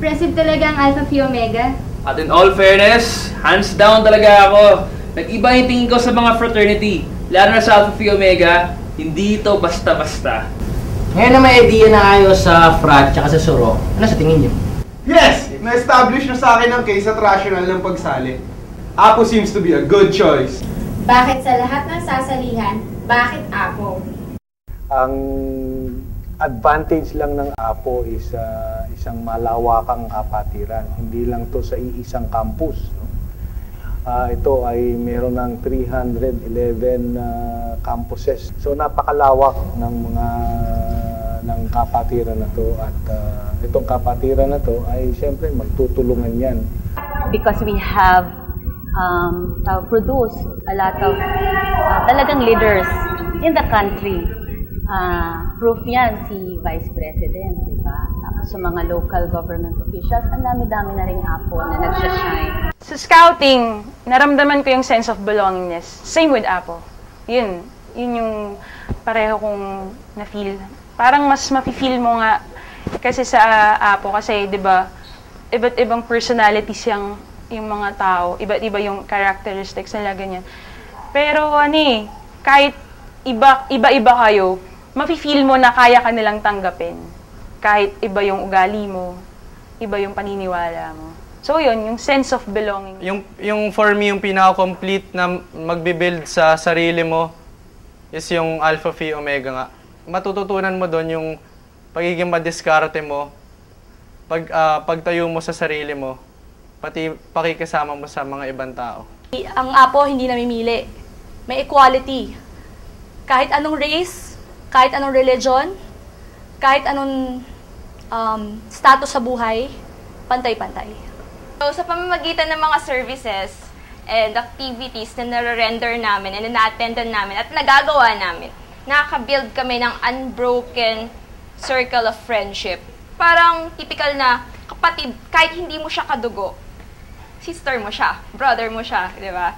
Impressive talaga ang Alpha Phi Omega. At in all fairness, hands down talaga ako. Nag-iba yung tingin ko sa mga fraternity. Lalo na sa Alpha Phi Omega, hindi ito basta-basta. Ngayon na may idea na kayo sa frat tsaka sa suro, ano sa tingin niyo? Yes! Na-establish na sa akin ang case at rational ng pagsali. Apo seems to be a good choice. Bakit sa lahat ng sasalihan, bakit Apo? Ang advantage lang ng APO is isang malawakang kapatiran. Hindi lang to sa iisang campus. Ito ay meron ng 311 campuses. So napakalawak ng kapatiran na to at itong kapatiran na to ay siyempre magtutulungan yan. Because we have produced a lot of talagang leaders in the country. Proof yan si Vice President, di ba? Tapos sa mga local government officials, ang dami-dami na ring Apo na nagsashine. Sa scouting, naramdaman ko yung sense of belongingness. Same with Apo. Yun yung pareho kong na-feel. Parang mas mafe-feel mo nga kasi sa Apo kasi, di ba, iba't ibang personalities yung mga tao, iba't iba yung characteristics nila, ganyan. Pero kahit iba-iba kayo, mafe-feel mo na kaya ka nilang tanggapin. Kahit iba yung ugali mo, iba yung paniniwala mo. So yun, yung sense of belonging. Yung for me, yung pinaka-complete na magbibuild sa sarili mo is yung Alpha Phi Omega nga. Matututunan mo doon yung pagiging madiskarte mo, pagtayo mo sa sarili mo, pati pakikasama mo sa mga ibang tao. Ang Apo hindi namimili. May equality. Kahit anong race, kahit anong religion, kahit anong status sa buhay, pantay-pantay. So, sa pamamagitan ng mga services and activities na nare-render namin and na-attendan namin at nagagawa namin, nakaka-build kami ng unbroken circle of friendship. Parang typical na kapatid, kahit hindi mo siya kadugo, sister mo siya, brother mo siya, di ba?